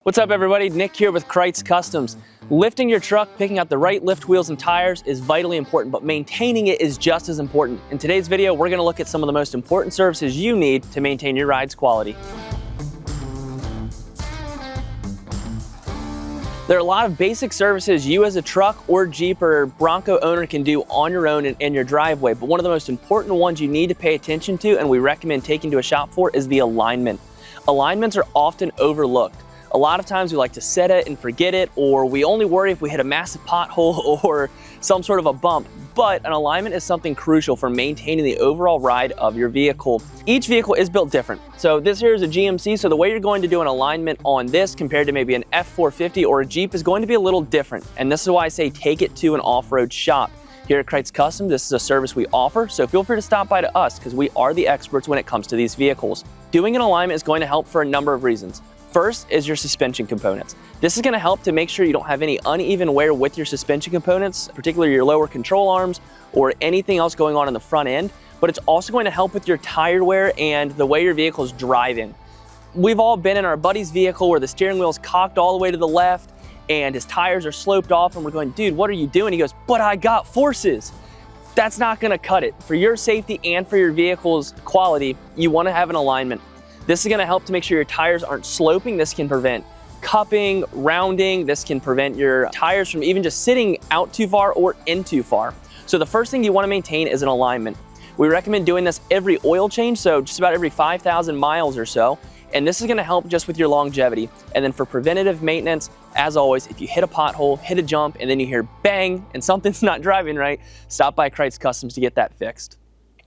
What's up everybody, Nick here with Krietz Customs. Lifting your truck, picking out the right lift wheels and tires is vitally important, but maintaining it is just as important. In today's video, we're gonna look at some of the most important services you need to maintain your ride's quality. There are a lot of basic services you as a truck or Jeep or Bronco owner can do on your own in your driveway, but one of the most important ones you need to pay attention to and we recommend taking to a shop for is the alignment. Alignments are often overlooked. A lot of times we like to set it and forget it, or we only worry if we hit a massive pothole or some sort of a bump, but an alignment is something crucial for maintaining the overall ride of your vehicle. Each vehicle is built different. So this here is a GMC, so the way you're going to do an alignment on this compared to maybe an F450 or a Jeep is going to be a little different. And this is why I say take it to an off-road shop. Here at Krietz Customs, this is a service we offer, so feel free to stop by to us because we are the experts when it comes to these vehicles. Doing an alignment is going to help for a number of reasons. First is your suspension components. This is going to help to make sure you don't have any uneven wear with your suspension components, particularly your lower control arms or anything else going on in the front end, but it's also going to help with your tire wear and the way your vehicle's driving. We've all been in our buddy's vehicle where the steering wheel's cocked all the way to the left and his tires are sloped off and we're going, dude, what are you doing? He goes, but I got forces. That's not going to cut it. For your safety and for your vehicle's quality, you want to have an alignment. This is going to help to make sure your tires aren't sloping. This can prevent cupping, rounding. This can prevent your tires from even just sitting out too far or in too far. So the first thing you want to maintain is an alignment. We recommend doing this every oil change, so just about every 5,000 miles or so. And this is going to help just with your longevity. And then for preventative maintenance, as always, if you hit a pothole, hit a jump, and then you hear bang and something's not driving right, stop by Krietz Customs to get that fixed.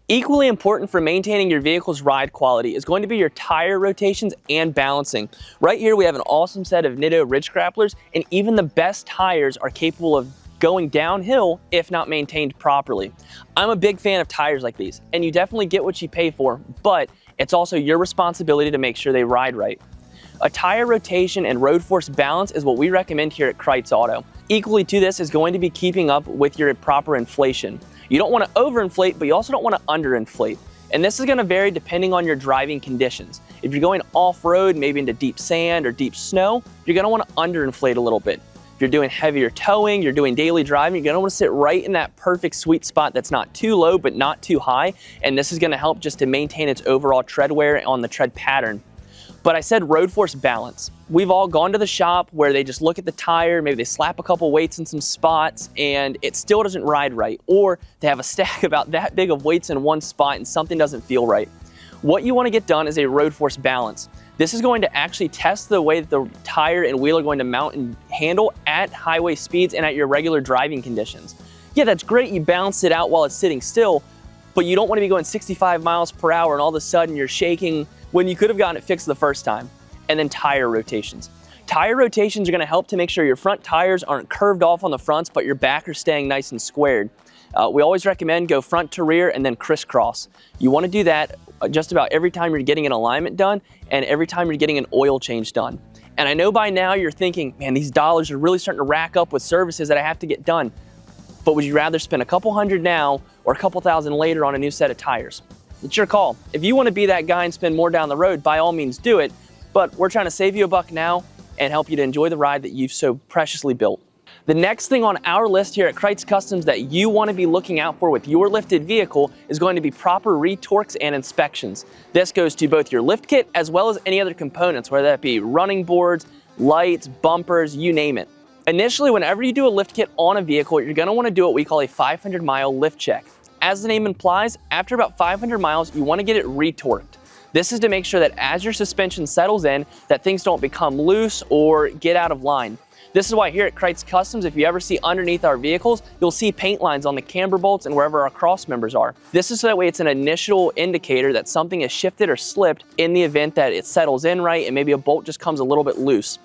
Equally important for maintaining your vehicle's ride quality is going to be your tire rotations and balancing. Right here we have an awesome set of Nitto ridge grapplers, and even the best tires are capable of going downhill if not maintained properly. I'm a big fan of tires like these, and you definitely get what you pay for, but it's also your responsibility to make sure they ride right. A tire rotation and road force balance is what we recommend here at Krietz Auto. Equally to this is going to be keeping up with your proper inflation. You don't want to overinflate, but you also don't want to underinflate. And this is going to vary depending on your driving conditions. If you're going off-road, maybe into deep sand or deep snow, you're going to want to underinflate a little bit. If you're doing heavier towing, you're doing daily driving, you're going to want to sit right in that perfect sweet spot that's not too low but not too high. And this is going to help just to maintain its overall tread wear on the tread pattern. But I said road force balance. We've all gone to the shop where they just look at the tire, maybe they slap a couple weights in some spots and it still doesn't ride right. Or they have a stack about that big of weights in one spot and something doesn't feel right. What you want to get done is a road force balance. This is going to actually test the way that the tire and wheel are going to mount and handle at highway speeds and at your regular driving conditions. Yeah, that's great, you balance it out while it's sitting still, but you don't want to be going 65 miles per hour and all of a sudden you're shaking when you could have gotten it fixed the first time. And then tire rotations. Tire rotations are going to help to make sure your front tires aren't curved off on the fronts, but your back are staying nice and squared. We always recommend go front to rear and then crisscross. You want to do that just about every time you're getting an alignment done and every time you're getting an oil change done. And I know by now you're thinking, man, these dollars are really starting to rack up with services that I have to get done. But would you rather spend a couple hundred now or a couple thousand later on a new set of tires? It's your call. If you want to be that guy and spend more down the road, by all means do it. But we're trying to save you a buck now and help you to enjoy the ride that you've so preciously built. The next thing on our list here at Krietz Customs that you want to be looking out for with your lifted vehicle is going to be proper retorques and inspections. This goes to both your lift kit as well as any other components, whether that be running boards, lights, bumpers, you name it. Initially, whenever you do a lift kit on a vehicle, you're going to want to do what we call a 500-mile lift check. As the name implies, after about 500 miles, you want to get it retorqued. This is to make sure that as your suspension settles in, that things don't become loose or get out of line. This is why here at Krietz Customs, if you ever see underneath our vehicles, you'll see paint lines on the camber bolts and wherever our cross members are. This is so that way it's an initial indicator that something has shifted or slipped in the event that it settles in right and maybe a bolt just comes a little bit loose.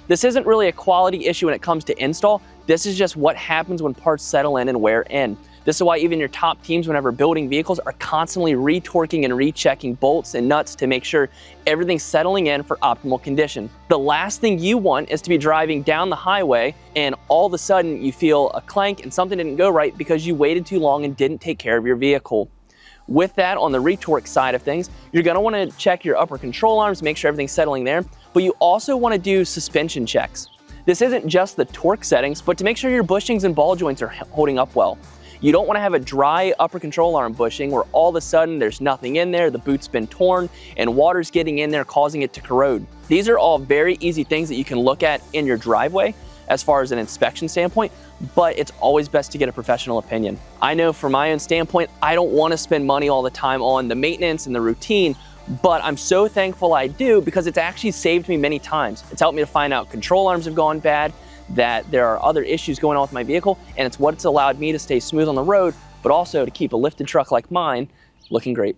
This isn't really a quality issue when it comes to install. This is just what happens when parts settle in and wear in. This is why even your top teams, whenever building vehicles, are constantly retorquing and rechecking bolts and nuts to make sure everything's settling in for optimal condition. The last thing you want is to be driving down the highway and all of a sudden you feel a clank and something didn't go right because you waited too long and didn't take care of your vehicle. With that, on the retorque side of things, you're going to want to check your upper control arms, make sure everything's settling there. but you also want to do suspension checks. This isn't just the torque settings, but to make sure your bushings and ball joints are holding up well. You don't want to have a dry upper control arm bushing where all of a sudden there's nothing in there, the boot's been torn, and water's getting in there causing it to corrode. These are all very easy things that you can look at in your driveway as far as an inspection standpoint, but it's always best to get a professional opinion. I know from my own standpoint, I don't want to spend money all the time on the maintenance and the routine, but I'm so thankful I do because it's actually saved me many times. It's helped me to find out control arms have gone bad, that there are other issues going on with my vehicle, and it's what it's allowed me to stay smooth on the road, but also to keep a lifted truck like mine looking great.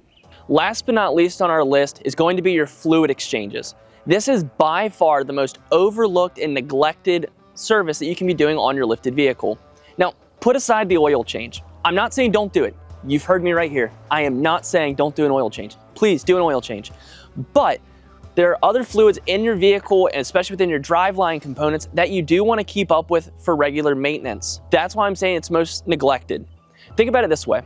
Last but not least on our list is going to be your fluid exchanges. This is by far the most overlooked and neglected service that you can be doing on your lifted vehicle. Now, put aside the oil change. I'm not saying don't do it. You've heard me right here. I am not saying don't do an oil change. Please do an oil change. But there are other fluids in your vehicle, and especially within your driveline components, that you do want to keep up with for regular maintenance. That's why I'm saying it's most neglected. Think about it this way.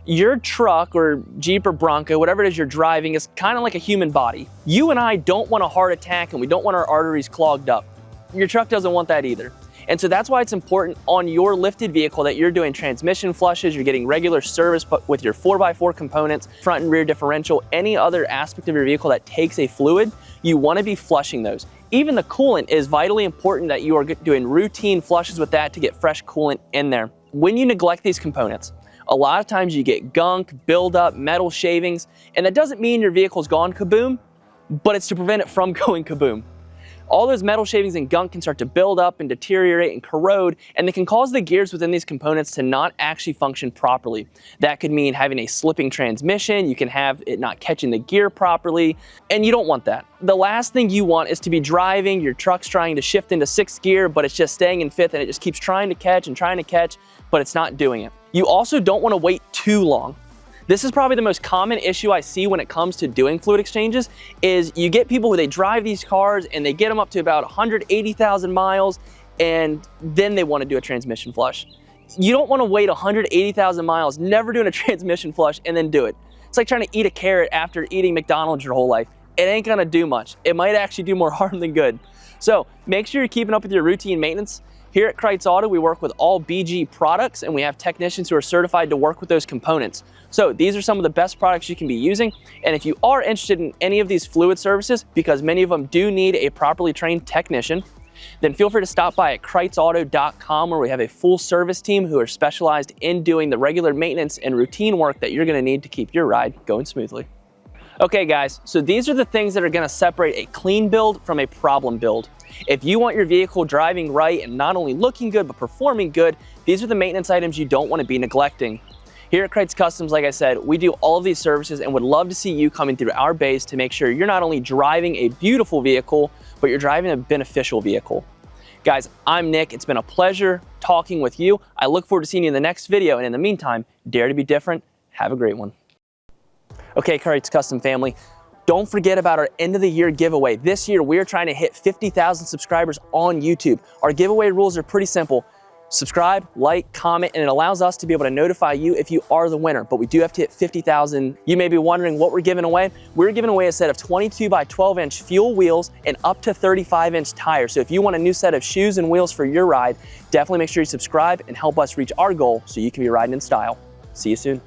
Your truck or Jeep or Bronco, whatever it is you're driving, is kind of like a human body. You and I don't want a heart attack and we don't want our arteries clogged up. Your truck doesn't want that either. And so that's why it's important on your lifted vehicle that you're doing transmission flushes, you're getting regular service with your 4x4 components, front and rear differential, any other aspect of your vehicle that takes a fluid, you want to be flushing those. Even the coolant is vitally important that you are doing routine flushes with that to get fresh coolant in there. When you neglect these components, a lot of times you get gunk, buildup, metal shavings, and that doesn't mean your vehicle's gone kaboom, but it's to prevent it from going kaboom. All those metal shavings and gunk can start to build up and deteriorate and corrode, and they can cause the gears within these components to not actually function properly. That could mean having a slipping transmission, you can have it not catching the gear properly, and you don't want that. The last thing you want is to be driving, your truck's trying to shift into 6th gear, but it's just staying in 5th and it just keeps trying to catch, but it's not doing it. You also don't want to wait too long. This is probably the most common issue I see when it comes to doing fluid exchanges is you get people who they drive these cars and they get them up to about 180,000 miles and then they want to do a transmission flush. You don't want to wait 180,000 miles, never doing a transmission flush and then do it. It's like trying to eat a carrot after eating McDonald's your whole life. It ain't going to do much. It might actually do more harm than good. So make sure you're keeping up with your routine maintenance. Here at Krietz Auto, we work with all BG products and we have technicians who are certified to work with those components. So these are some of the best products you can be using. And if you are interested in any of these fluid services, because many of them do need a properly trained technician, then feel free to stop by at KreitzAuto.com where we have a full service team who are specialized in doing the regular maintenance and routine work that you're going to need to keep your ride going smoothly. Okay guys, so these are the things that are going to separate a clean build from a problem build. If you want your vehicle driving right and not only looking good but performing good, these are the maintenance items you don't want to be neglecting. Here at Krietz Customs, like I said, we do all of these services and would love to see you coming through our base to make sure you're not only driving a beautiful vehicle, but you're driving a beneficial vehicle. Guys, I'm Nick. It's been a pleasure talking with you. I look forward to seeing you in the next video. And in the meantime, dare to be different. Have a great one. Okay, Krietz Custom family, don't forget about our end of the year giveaway. This year, we're trying to hit 50,000 subscribers on YouTube. Our giveaway rules are pretty simple. Subscribe, like, comment, and it allows us to be able to notify you if you are the winner, but we do have to hit 50,000. You may be wondering what we're giving away. We're giving away a set of 22 by 12 inch fuel wheels and up to 35 inch tires. So if you want a new set of shoes and wheels for your ride, definitely make sure you subscribe and help us reach our goal so you can be riding in style. See you soon.